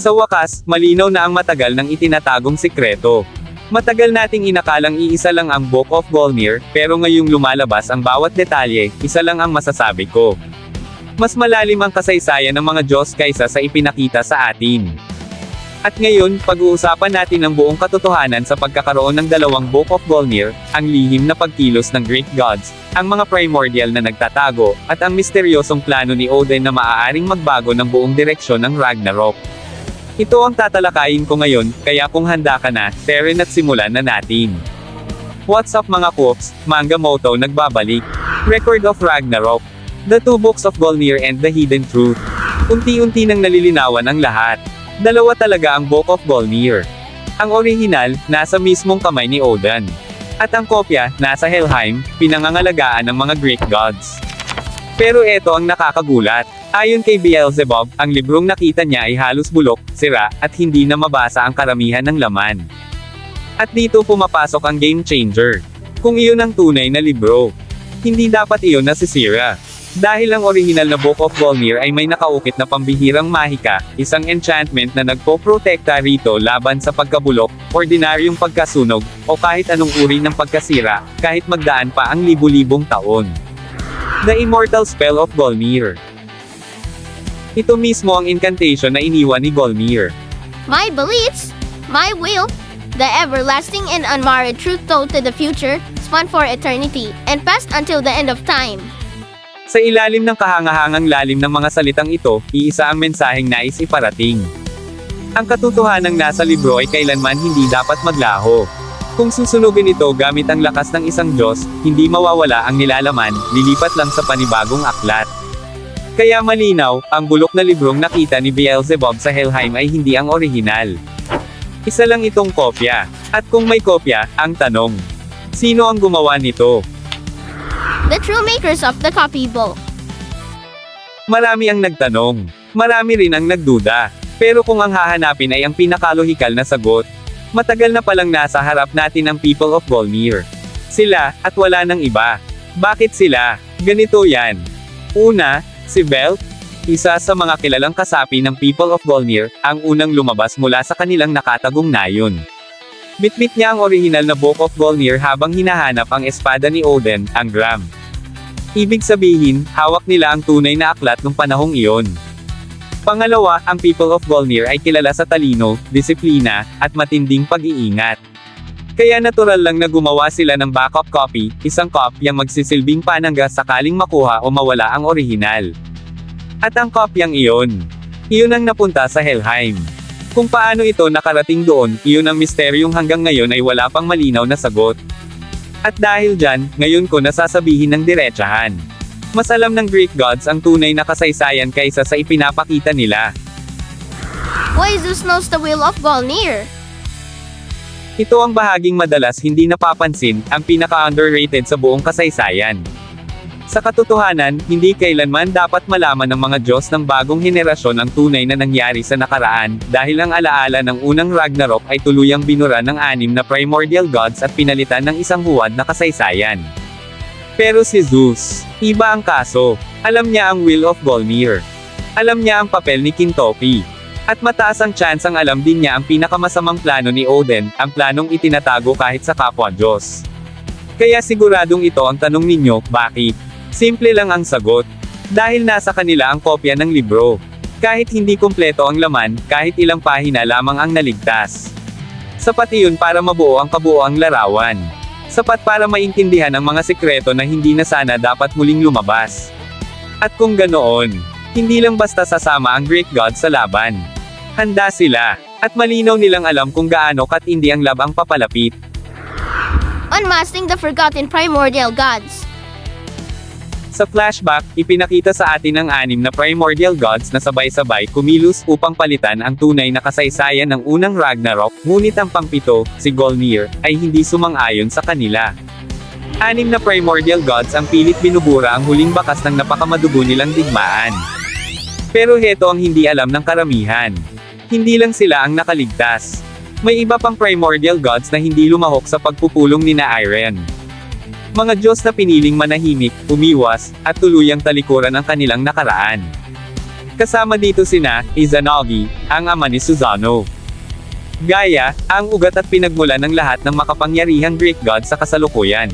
Sa wakas, malinaw na ang matagal ng itinatagong sikreto. Matagal nating inakalang iisa lang ang Book of Volnir, pero ngayong lumalabas ang bawat detalye, isa lang ang masasabi ko. Mas malalim ang kasaysayan ng mga Diyos kaysa sa ipinakita sa atin. At ngayon, pag-uusapan natin ang buong katotohanan sa pagkakaroon ng dalawang Book of Volnir, ang lihim na pagkilos ng Greek gods, ang mga primordial na nagtatago, at ang misteryosong plano ni Odin na maaaring magbago ng buong direksyon ng Ragnarok. Ito ang tatalakayin ko ngayon, kaya kung handa ka na, Teren at simulan na natin. What's up mga Coops, Manga Moto nagbabalik. Record of Ragnarok. The Two Books of Volnir and the Hidden Truth. Unti-unti nang nalilinawan ang lahat. Dalawa talaga ang Book of Volnir. Ang orihinal, nasa mismong kamay ni Odin. At ang kopya, nasa Helheim, pinangangalagaan ng mga Greek gods. Pero eto ang nakakagulat. Ayon kay Beelzebub, ang librong nakita niya ay halos bulok, sira, at hindi na mabasa ang karamihan ng laman. At dito pumapasok ang game changer. Kung iyon ang tunay na libro, hindi dapat iyon nasisira. Dahil ang original na Book of Volnir ay may nakaukit na pambihirang mahika, isang enchantment na nagpoprotekta rito laban sa pagkabulok, ordinaryong pagkasunog, o kahit anong uri ng pagkasira, kahit magdaan pa ang libu-libong taon. The Immortal Spell of Volnir. Ito mismo ang incantation na iniwan ni Volnir. My beliefs, my will, the everlasting and unmarred truth told to the future, spun for eternity, and past until the end of time. Sa ilalim ng kahangahangang lalim ng mga salitang ito, iisa ang mensaheng nais iparating. Ang katotohanang nasa libro ay kailanman hindi dapat maglaho. Kung susunugin ito gamit ang lakas ng isang Diyos, hindi mawawala ang nilalaman, lilipat lang sa panibagong aklat. Kaya malinaw, ang bulok na librong nakita ni Beelzebub sa Helheim ay hindi ang orihinal. Isa lang itong kopya. At kung may kopya, ang tanong, sino ang gumawa nito? The true makers of the copybook. Marami ang nagtanong. Marami rin ang nagduda. Pero kung ang hahanapin ay ang pinakalohikal na sagot, matagal na palang nasa harap natin ang people of Volnir. Sila, at wala nang iba. Bakit sila? Ganito yan. Una, si Belt, isa sa mga kilalang kasapi ng people of Volnir, ang unang lumabas mula sa kanilang nakatagong nayon. Bitbit niya ang orihinal na Book of Volnir habang hinahanap ang espada ni Odin, ang Gram. Ibig sabihin, hawak nila ang tunay na aklat nung panahong iyon. Pangalawa, ang people of Volnir ay kilala sa talino, disiplina, at matinding pag-iingat. Kaya natural lang na gumawa sila ng backup copy, isang kopyang magsisilbing panangga sakaling makuha o mawala ang orihinal. At ang kopyang iyon ang napunta sa Helheim. Kung paano ito nakarating doon, iyon ang misteryong hanggang ngayon ay wala pang malinaw na sagot. At dahil dyan, ngayon ko nasasabihin ng diretsahan. Mas alam ng Greek gods ang tunay na kasaysayan kaysa sa ipinapakita nila. Why Zeus knows the will of Volnir? Ito ang bahaging madalas hindi napapansin, ang pinaka-underrated sa buong kasaysayan. Sa katotohanan, hindi kailanman dapat malaman ng mga Diyos ng bagong henerasyon ang tunay na nangyari sa nakaraan, dahil ang alaala ng unang Ragnarok ay tuluyang binura ng 6 na primordial gods at pinalitan ng isang huwad na kasaysayan. Pero si Zeus, iba ang kaso. Alam niya ang will of Volnir. Alam niya ang papel ni Kintopi. At mataas ang chance ang alam din niya ang pinakamasamang plano ni Odin, ang planong itinatago kahit sa kapwa Diyos. Kaya siguradong ito ang tanong ninyo, bakit? Simple lang ang sagot. Dahil nasa kanila ang kopya ng libro. Kahit hindi kumpleto ang laman, kahit ilang pahina lamang ang naligtas. Sapat iyon para mabuo ang kabuoang larawan. Sapat para maintindihan ang mga sikreto na hindi na sana dapat muling lumabas. At kung ganoon, hindi lang basta sasama ang Greek gods sa laban. Handa sila, at malinaw nilang alam kung gaano katindi ang labang papalapit. Unmasking the forgotten primordial gods. Sa flashback, ipinakita sa atin ang 6 na primordial gods na sabay-sabay kumilos upang palitan ang tunay na kasaysayan ng unang Ragnarok, ngunit ang pang-7, si Volnir, ay hindi sumang-ayon sa kanila. 6 na primordial gods ang pilit binubura ang huling bakas ng napakamadugo nilang digmaan. Pero heto ang hindi alam ng karamihan. Hindi lang sila ang nakaligtas. May iba pang primordial gods na hindi lumahok sa pagpupulong nina Iron. Mga Diyos na piniling manahimik, umiwas, at tuluyang talikuran ang kanilang nakaraan. Kasama dito sina Izanagi, ang ama ni Susanoo. Gaia, ang ugat at pinagmulan ng lahat ng makapangyarihang Greek god sa kasalukuyan.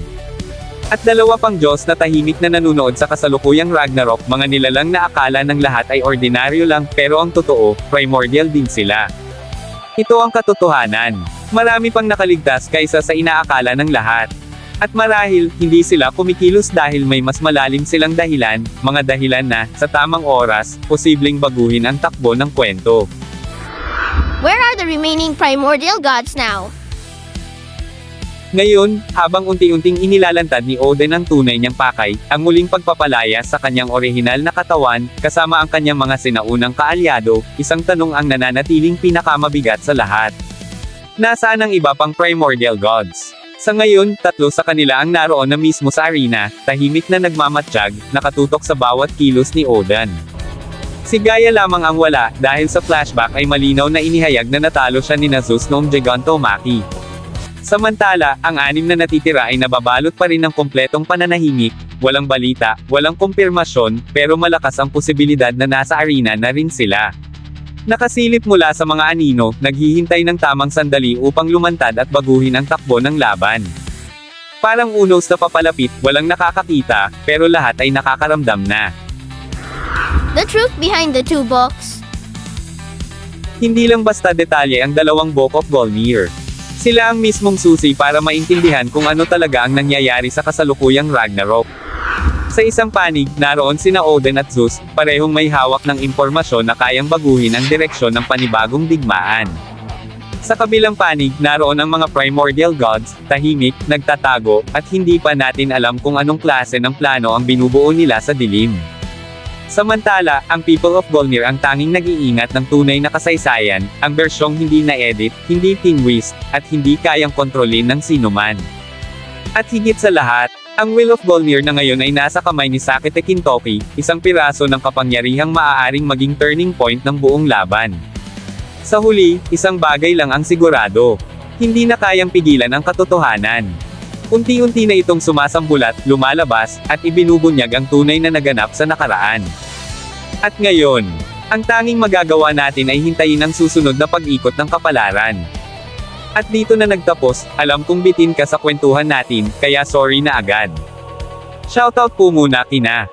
At dalawa pang Diyos na tahimik na nanunood sa kasalukuyang Ragnarok, mga nilalang na akala ng lahat ay ordinaryo lang, pero ang totoo, primordial din sila. Ito ang katotohanan. Marami pang nakaligtas kaysa sa inaakala ng lahat. At marahil, hindi sila kumikilos dahil may mas malalim silang dahilan, mga dahilan na, sa tamang oras, posibleng baguhin ang takbo ng kwento. Where are the remaining primordial gods now? Ngayon, habang unti-unting inilalantad ni Odin ang tunay niyang pakay, ang muling pagpapalaya sa kanyang orihinal na katawan, kasama ang kanyang mga sinaunang kaalyado, isang tanong ang nananatiling pinakamabigat sa lahat. Nasaan ang iba pang primordial gods? Sa ngayon, 3 sa kanila ang naroon na mismo sa arena, tahimik na nagmamatsyag, nakatutok sa bawat kilos ni Odin. Si Gaia lamang ang wala, dahil sa flashback ay malinaw na inihayag na natalo siya ni Zeus noong Gigantomachy. Samantala, ang 6 na natitira ay nababalot pa rin ng kompletong pananahimik, walang balita, walang kumpirmasyon, pero malakas ang posibilidad na nasa arena na rin sila. Nakasilip mula sa mga anino, naghihintay ng tamang sandali upang lumantad at baguhin ang takbo ng laban. Parang unos na papalapit, walang nakakakita, pero lahat ay nakakaramdam na. The truth behind the 2 books. Hindi lang basta detalye ang dalawang Book of Volnir. Sila ang mismong susi para maintindihan kung ano talaga ang nangyayari sa kasalukuyang Ragnarok. Sa isang panig, naroon sina Odin at Zeus, parehong may hawak ng impormasyon na kayang baguhin ang direksyon ng panibagong digmaan. Sa kabilang panig, naroon ang mga primordial gods, tahimik, nagtatago, at hindi pa natin alam kung anong klase ng plano ang binubuo nila sa dilim. Samantala, ang People of Volnir ang tanging nag-iingat ng tunay na kasaysayan, ang bersyong hindi na-edit, hindi tinwist, at hindi kayang kontrolin ng sinuman. At higit sa lahat, ang Will of Volnir na ngayon ay nasa kamay ni Sakete Kintoki, isang piraso ng kapangyarihang maaaring maging turning point ng buong laban. Sa huli, isang bagay lang ang sigurado. Hindi na kayang pigilan ang katotohanan. Unti-unti na itong sumasambulat, lumalabas, at ibinubunyag ang tunay na naganap sa nakaraan. At ngayon, ang tanging magagawa natin ay hintayin ang susunod na pag-ikot ng kapalaran. At dito na nagtapos, alam kong bitin ka sa kwentuhan natin, kaya sorry na agad. Shoutout po muna kina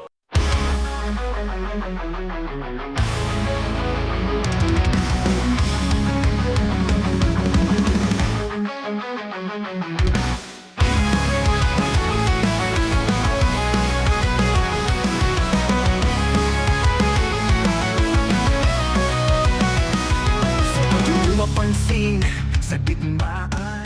Mapansin sa digmaan